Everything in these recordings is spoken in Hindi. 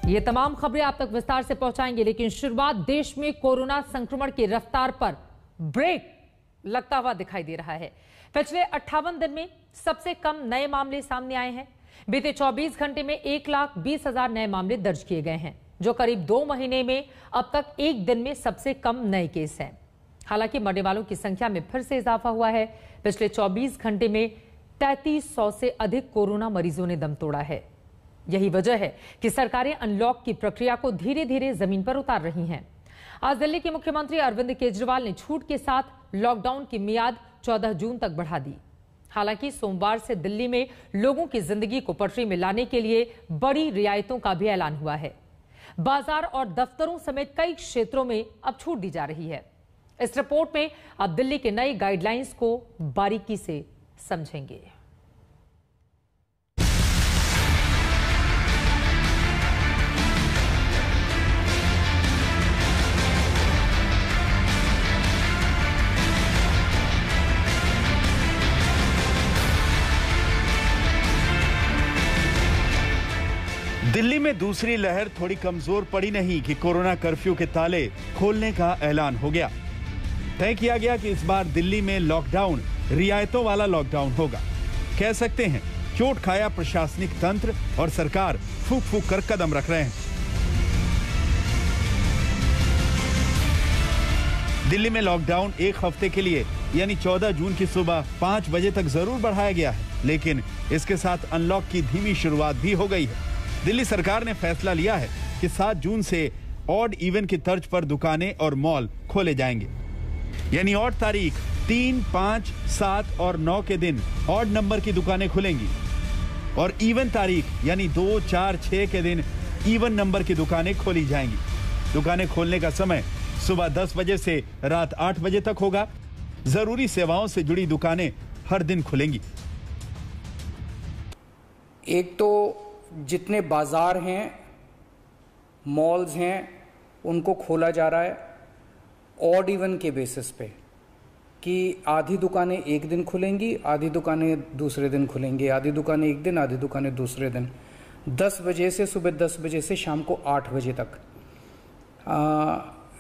ये तमाम खबरें आप तक विस्तार से पहुंचाएंगे, लेकिन शुरुआत देश में कोरोना संक्रमण की रफ्तार पर ब्रेक लगता हुआ दिखाई दे रहा है। पिछले 58 दिन में सबसे कम नए मामले सामने आए हैं। बीते 24 घंटे में 1,20,000 नए मामले दर्ज किए गए हैं, जो करीब 2 महीने में अब तक एक दिन में सबसे कम नए केस हैं। हालांकि मरने वालों की संख्या में फिर से इजाफा हुआ है। पिछले 24 घंटे में 3300 से अधिक कोरोना मरीजों ने दम तोड़ा है। यही वजह है कि सरकारें अनलॉक की प्रक्रिया को धीरे धीरे जमीन पर उतार रही हैं। आज दिल्ली के मुख्यमंत्री अरविंद केजरीवाल ने छूट के साथ लॉकडाउन की मियाद 14 जून तक बढ़ा दी। हालांकि सोमवार से दिल्ली में लोगों की जिंदगी को पटरी में लाने के लिए बड़ी रियायतों का भी ऐलान हुआ है। बाजार और दफ्तरों समेत कई क्षेत्रों में अब छूट दी जा रही है। इस रिपोर्ट में अब दिल्ली के नए गाइडलाइंस को बारीकी से समझेंगे। दिल्ली में दूसरी लहर थोड़ी कमजोर पड़ी नहीं कि कोरोना कर्फ्यू के ताले खोलने का ऐलान हो गया। तय किया गया कि इस बार दिल्ली में लॉकडाउन रियायतों वाला लॉकडाउन होगा। कह सकते हैं चोट खाया प्रशासनिक तंत्र और सरकार फूंक फूंक कर कदम रख रहे हैं। दिल्ली में लॉकडाउन एक हफ्ते के लिए यानी 14 जून की सुबह 5 बजे तक जरूर बढ़ाया गया है, लेकिन इसके साथ अनलॉक की धीमी शुरुआत भी हो गई है। दिल्ली सरकार ने फैसला लिया है कि 7 जून से ऑड इवन की तर्ज पर दुकानें और मॉल खोले जाएंगे। यानी ऑड तारीख 3, 5, 7 और 9 के दिन ऑड नंबर की दुकानें खुलेंगी और इवन तारीख यानी 2, 4, 6 के दिन इवन नंबर की दुकानें खोली जाएंगी। दुकानें खोलने का समय सुबह 10 बजे से रात 8 बजे तक होगा। जरूरी सेवाओं से जुड़ी दुकानें हर दिन खुलेंगी। एक तो जितने बाजार हैं, मॉल्स हैं, उनको खोला जा रहा है ऑड इवन के बेसिस पे कि आधी दुकानें एक दिन खुलेंगी, आधी दुकानें दूसरे दिन खुलेंगी, आधी दुकानें एक दिन, आधी दुकानें दूसरे दिन। 10 बजे से सुबह 10 बजे से शाम को 8 बजे तक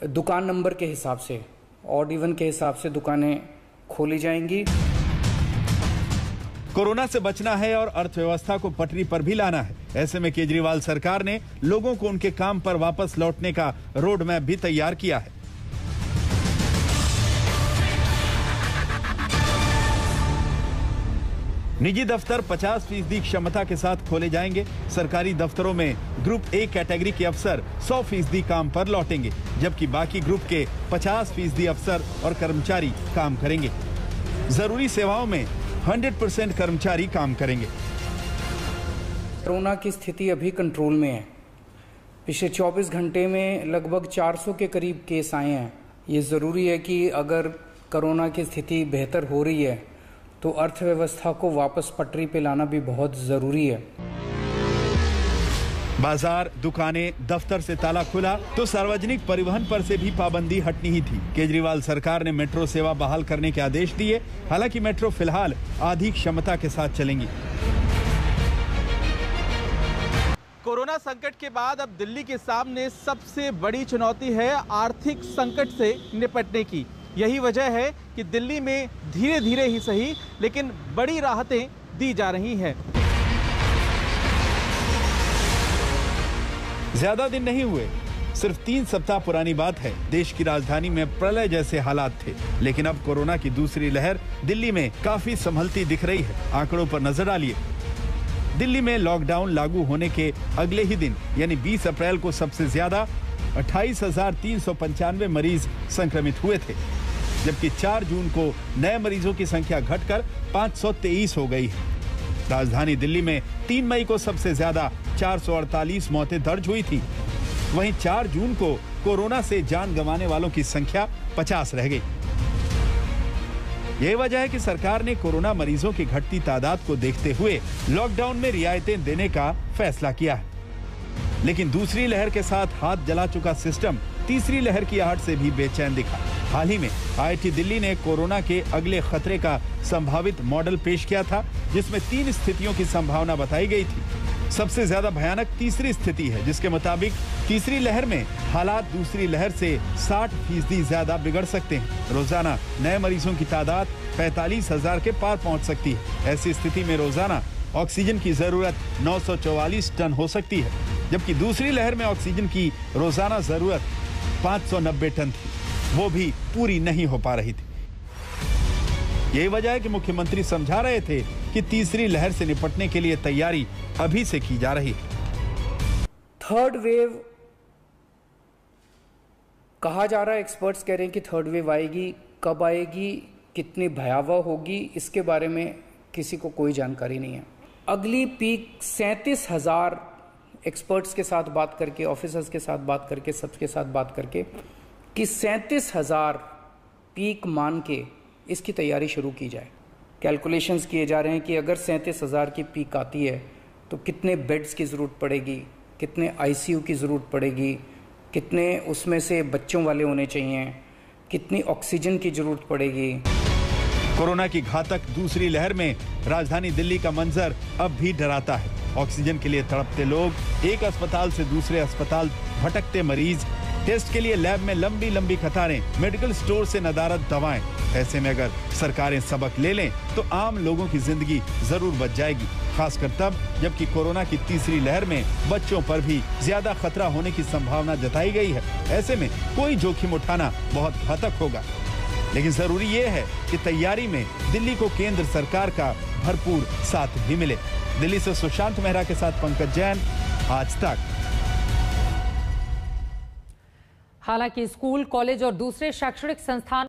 दुकान नंबर के हिसाब से, ऑड इवन के हिसाब से दुकानें खोली जाएंगी। कोरोना से बचना है और अर्थव्यवस्था को पटरी पर भी लाना है। ऐसे में केजरीवाल सरकार ने लोगों को उनके काम पर वापस लौटने का रोड मैप भी तैयार किया है। निजी दफ्तर 50% क्षमता के साथ खोले जाएंगे। सरकारी दफ्तरों में ग्रुप ए कैटेगरी के अफसर 100% काम पर लौटेंगे, जबकि बाकी ग्रुप के 50% अफसर और कर्मचारी काम करेंगे। जरूरी सेवाओं में 100% कर्मचारी काम करेंगे। कोरोना की स्थिति अभी कंट्रोल में है। पिछले 24 घंटे में लगभग 400 के करीब केस आए हैं। ये ज़रूरी है कि अगर कोरोना की स्थिति बेहतर हो रही है तो अर्थव्यवस्था को वापस पटरी पे लाना भी बहुत ज़रूरी है। बाजार, दुकानें, दफ्तर से ताला खुला तो सार्वजनिक परिवहन पर से भी पाबंदी हटनी ही थी। केजरीवाल सरकार ने मेट्रो सेवा बहाल करने के आदेश दिए। हालांकि मेट्रो फिलहाल आधी क्षमता के साथ चलेंगी। कोरोना संकट के बाद अब दिल्ली के सामने सबसे बड़ी चुनौती है आर्थिक संकट से निपटने की। यही वजह है कि दिल्ली में धीरे धीरे ही सही लेकिन बड़ी राहतें दी जा रही हैं। ज्यादा दिन नहीं हुए, सिर्फ 3 सप्ताह पुरानी बात है, देश की राजधानी में प्रलय जैसे हालात थे। लेकिन अब कोरोना की दूसरी लहर दिल्ली में काफी संभलती दिख रही है। आंकड़ों पर नजर डालिए। दिल्ली में लॉकडाउन लागू होने के अगले ही दिन यानी 20 अप्रैल को सबसे ज्यादा 28,395 मरीज संक्रमित हुए थे, जबकि 4 जून को नए मरीजों की संख्या घटकर 523 हो गई है। राजधानी दिल्ली में 3 मई को सबसे ज्यादा 448 मौतें दर्ज हुई थी। वहीं 4 जून को कोरोना से जान गंवाने वालों की संख्या 50 रह गई। यही वजह है कि सरकार ने कोरोना मरीजों की घटती तादाद को देखते हुए लॉकडाउन में रियायतें देने का फैसला किया है। लेकिन दूसरी लहर के साथ हाथ जला चुका सिस्टम तीसरी लहर की आहट से भी बेचैन दिखा। हाल ही में आईआईटी दिल्ली ने कोरोना के अगले खतरे का संभावित मॉडल पेश किया था, जिसमें 3 स्थितियों की संभावना बताई गई थी। सबसे ज्यादा भयानक तीसरी स्थिति है, जिसके मुताबिक तीसरी लहर में हालात दूसरी लहर से 60% ज्यादा बिगड़ सकते हैं। रोजाना नए मरीजों की तादाद 45,000 के पार पहुंच सकती है। ऐसी स्थिति में रोजाना ऑक्सीजन की जरूरत 944 टन हो सकती है, जबकि दूसरी लहर में ऑक्सीजन की रोजाना जरूरत 590 टन थी, वो भी पूरी नहीं हो पा रही थी। यही वजह है कि मुख्यमंत्री समझा रहे थे कि तीसरी लहर से निपटने के लिए तैयारी अभी से की जा रही है। थर्ड वेव कहा जा रहा है, एक्सपर्ट्स कह रहे हैं कि थर्ड वेव आएगी, कब आएगी, कितनी भयावह होगी, इसके बारे में किसी को कोई जानकारी नहीं है। अगली पीक 37,000 एक्सपर्ट्स के साथ बात करके, ऑफिसर्स के साथ बात करके, सबके साथ बात करके कि 37,000 पीक मान के इसकी तैयारी शुरू की जाए। कैलकुलेशंस किए जा रहे हैं कि अगर 37,000 की पीक आती है तो कितने बेड्स की ज़रूरत पड़ेगी, कितने आईसीयू की ज़रूरत पड़ेगी, कितने उसमें से बच्चों वाले होने चाहिए, कितनी ऑक्सीजन की ज़रूरत पड़ेगी। कोरोना की घातक दूसरी लहर में राजधानी दिल्ली का मंजर अब भी डराता है। ऑक्सीजन के लिए तड़पते लोग, एक अस्पताल से दूसरे अस्पताल भटकते मरीज, टेस्ट के लिए लैब में लंबी लंबी कतारें, मेडिकल स्टोर से नदारद दवाएं। ऐसे में अगर सरकारें सबक ले लें तो आम लोगों की जिंदगी जरूर बच जाएगी, खासकर तब जबकि कोरोना की तीसरी लहर में बच्चों पर भी ज्यादा खतरा होने की संभावना जताई गई है। ऐसे में कोई जोखिम उठाना बहुत घातक होगा, लेकिन जरूरी ये है कि तैयारी में दिल्ली को केंद्र सरकार का भरपूर साथ भी मिले। दिल्ली से सुशांत मेहरा के साथ पंकज जैन, आज तक। हालांकि स्कूल, कॉलेज और दूसरे शैक्षणिक संस्थान